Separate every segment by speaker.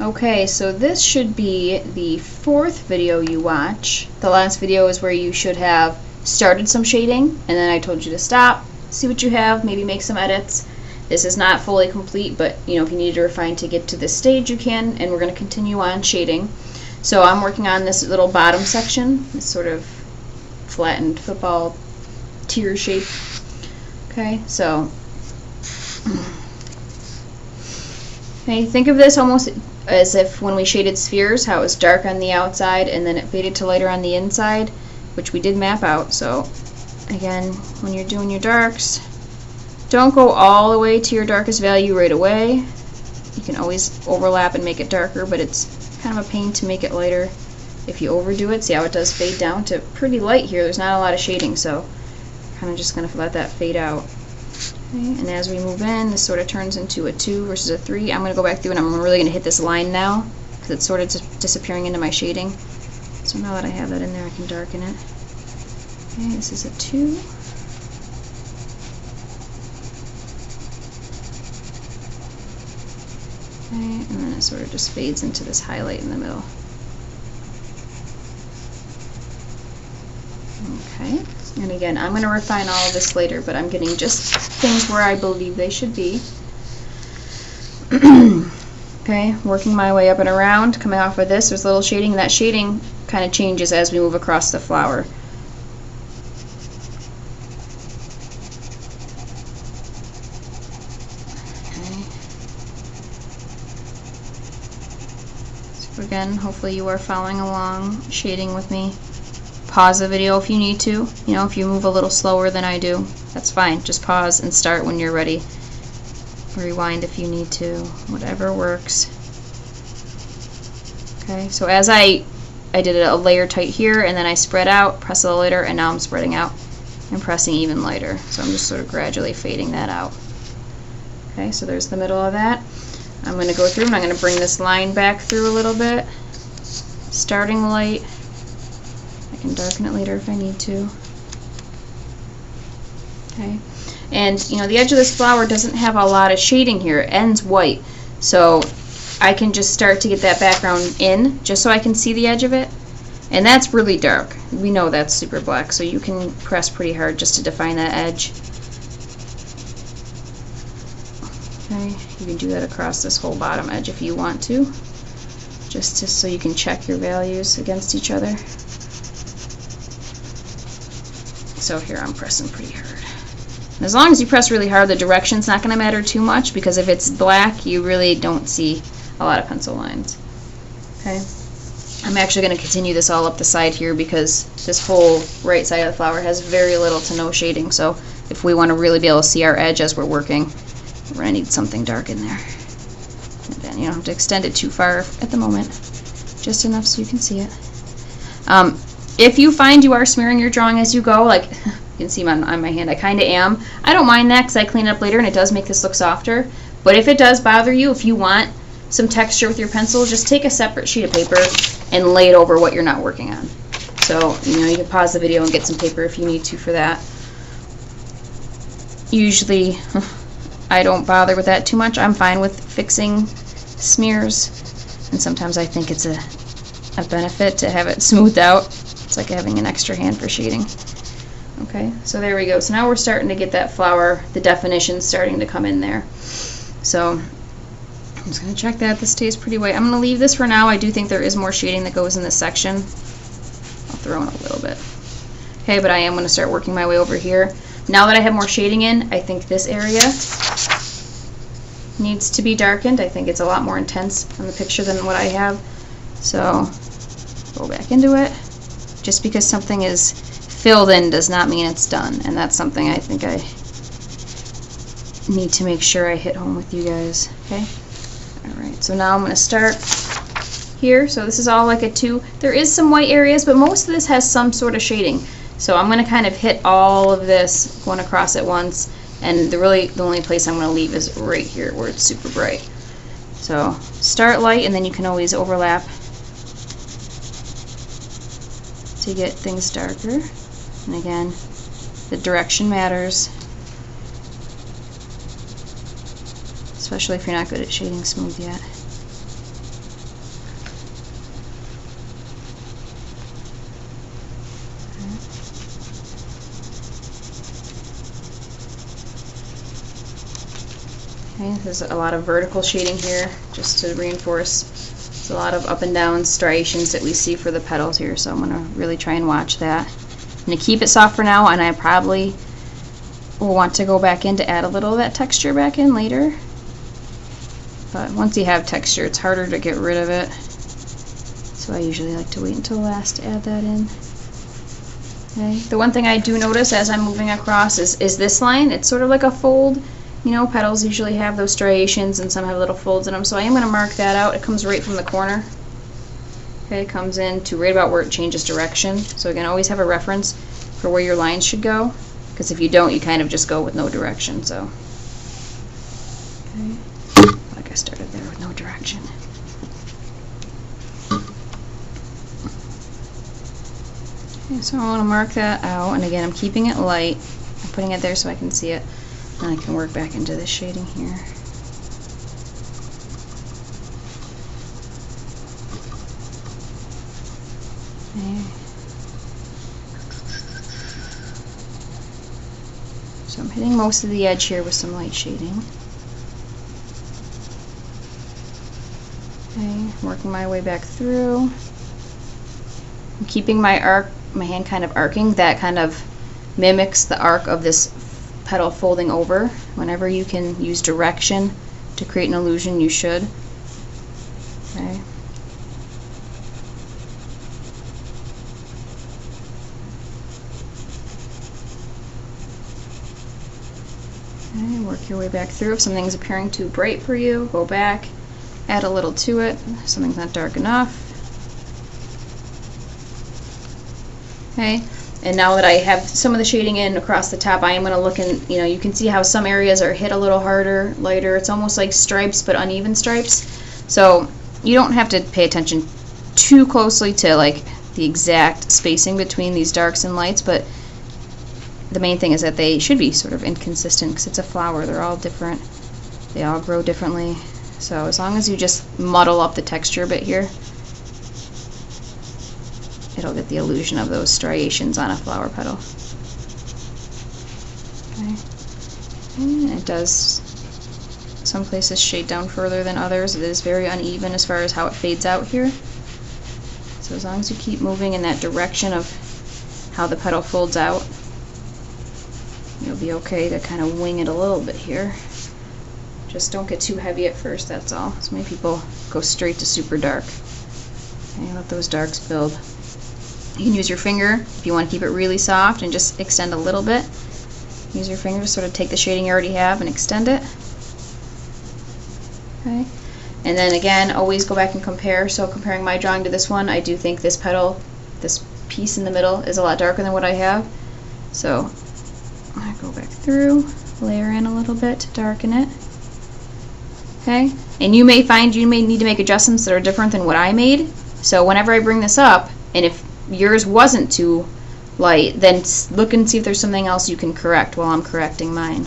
Speaker 1: Okay, so this should be the 4th video you watch. The last video is where you should have started some shading, and then I told you to stop, see what you have, maybe make some edits. This is not fully complete, but you know, if you need to refine to get to this stage, you can, and we're going to continue on shading. So I'm working on this little bottom section, this sort of flattened football tier shape. Okay, so okay, think of this almost as if when we shaded spheres, how it was dark on the outside and then it faded to lighter on the inside, which we did map out. So again, when you're doing your darks, don't go all the way to your darkest value right away. You can always overlap and make it darker, but it's kind of a pain to make it lighter if you overdo it. See how it does fade down to pretty light here. There's not a lot of shading, so kind of just going to let that fade out. Okay, and as we move in, this sort of turns into a 2 versus a 3. I'm going to go back through and I'm really going to hit this line now because it's sort of disappearing into my shading. So now that I have that in there, I can darken it. Okay, this is a 2. Okay, and then it sort of just fades into this highlight in the middle. Okay. And again, I'm going to refine all of this later, but I'm getting just things where I believe they should be. Okay, working my way up and around, coming off of this, there's a little shading, and that shading kind of changes as we move across the flower. Okay. So again, hopefully you are following along, shading with me. Pause the video if you need to. You know, if you move a little slower than I do, that's fine. Just pause and start when you're ready. Rewind if you need to. Whatever works. Okay, so as I did a layer tight here, and then I spread out, press a little lighter, and now I'm spreading out and pressing even lighter. So I'm just sort of gradually fading that out. Okay, so there's the middle of that. I'm going to go through and I'm going to bring this line back through a little bit. Starting light. I can darken it later if I need to. Okay, and you know, the edge of this flower doesn't have a lot of shading here. It ends white, so I can just start to get that background in just so I can see the edge of it, and that's really dark. We know that's super black, so you can press pretty hard just to define that edge. Okay, you can do that across this whole bottom edge if you want to, just so you can check your values against each other. So here I'm pressing pretty hard. And as long as you press really hard, the direction's not going to matter too much, because if it's black, you really don't see a lot of pencil lines. Okay, I'm actually going to continue this all up the side here because this whole right side of the flower has very little to no shading. So if we want to really be able to see our edge as we're working, we're going to need something dark in there. And then you don't have to extend it too far at the moment, just enough so you can see it. If you find you are smearing your drawing as you go, like you can see on my hand, I kind of am. I don't mind that because I clean it up later and it does make this look softer. But if it does bother you, if you want some texture with your pencil, just take a separate sheet of paper and lay it over what you're not working on. So, you know, you can pause the video and get some paper if you need to for that. Usually, I don't bother with that too much. I'm fine with fixing smears, and sometimes I think it's a benefit to have it smoothed out. It's like having an extra hand for shading. Okay, so there we go. So now we're starting to get that flower, the definition starting to come in there. So I'm just going to check that. This stays pretty white. I'm going to leave this for now. I do think there is more shading that goes in this section. I'll throw in a little bit. Okay, but I am going to start working my way over here. Now that I have more shading in, I think this area needs to be darkened. I think it's a lot more intense on the picture than what I have. So go back into it. Just because something is filled in does not mean it's done, and that's something I think I need to make sure I hit home with you guys. Okay? Alright, so now I'm going to start here. So this is all like a 2. There is some white areas, but most of this has some sort of shading. So I'm going to kind of hit all of this going across at once, and the only place I'm going to leave is right here where it's super bright. So start light, and then you can always overlap to get things darker. And again, the direction matters, especially if you're not good at shading smooth yet. Okay, there's a lot of vertical shading here, just to reinforce. There's a lot of up and down striations that we see for the petals here, so I'm going to really try and watch that. I'm going to keep it soft for now, and I probably will want to go back in to add a little of that texture back in later. But once you have texture, it's harder to get rid of it. So I usually like to wait until last to add that in. Okay. The one thing I do notice as I'm moving across is this line. It's sort of like a fold. You know, petals usually have those striations and some have little folds in them. So I am going to mark that out. It comes right from the corner. Okay, it comes in to right about where it changes direction. So again, always have a reference for where your lines should go. Because if you don't, you kind of just go with no direction. So, okay. Like I started there with no direction. Okay, so I want to mark that out, and again, I'm keeping it light. I'm putting it there so I can see it, and I can work back into this shading here. Okay. So I'm hitting most of the edge here with some light shading. Okay, working my way back through. I'm keeping my hand kind of arcing. That kind of mimics the arc of this petal folding over. Whenever you can use direction to create an illusion, you should. Okay. Okay, work your way back through. If something's appearing too bright for you, go back, add a little to it. If something's not dark enough. Okay, and now that I have some of the shading in across the top, I am going to look in, you know, you can see how some areas are hit a little harder, lighter. It's almost like stripes, but uneven stripes. So you don't have to pay attention too closely to like the exact spacing between these darks and lights, but the main thing is that they should be sort of inconsistent because it's a flower. They're all different. They all grow differently. So as long as you just muddle up the texture a bit here, it'll get the illusion of those striations on a flower petal. Okay. And it does, some places shade down further than others. It is very uneven as far as how it fades out here. So as long as you keep moving in that direction of how the petal folds out, you'll be okay to kind of wing it a little bit here. Just don't get too heavy at first, that's all. So many people go straight to super dark. Okay, let those darks build. You can use your finger if you want to keep it really soft and just extend a little bit. Use your finger to sort of take the shading you already have and extend it. Okay. And then again, always go back and compare. So comparing my drawing to this one, I do think this petal, this piece in the middle, is a lot darker than what I have. So I go back through, layer in a little bit to darken it. Okay. And you may find you may need to make adjustments that are different than what I made. So whenever I bring this up, and if yours wasn't too light, then look and see if there's something else you can correct while I'm correcting mine.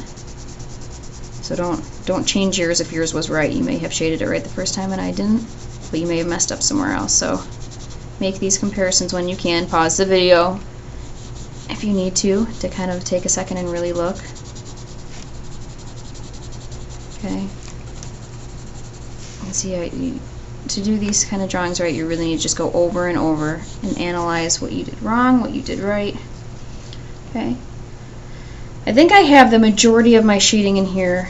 Speaker 1: So don't change yours if yours was right. You may have shaded it right the first time and I didn't, but you may have messed up somewhere else. So make these comparisons when you can. Pause the video if you need to kind of take a second and really look. Okay. And see how to do these kind of drawings right, you really need to just go over and over and analyze what you did wrong, what you did right. Okay. I think I have the majority of my shading in here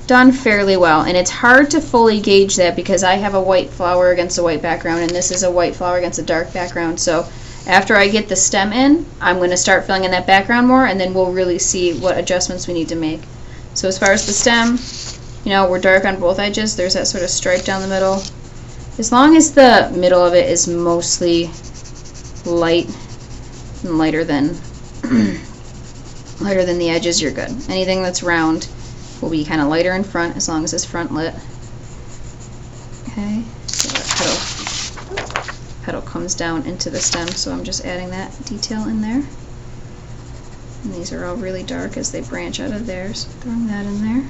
Speaker 1: done fairly well, and it's hard to fully gauge that because I have a white flower against a white background and this is a white flower against a dark background. So after I get the stem in, I'm going to start filling in that background more, and then we'll really see what adjustments we need to make. So as far as the stem, you know, we're dark on both edges. There's that sort of stripe down the middle. As long as the middle of it is mostly light and lighter than the edges, you're good. Anything that's round will be kind of lighter in front as long as it's front lit. Okay, so that petal comes down into the stem, so I'm just adding that detail in there. And these are all really dark as they branch out of there, so throwing that in there.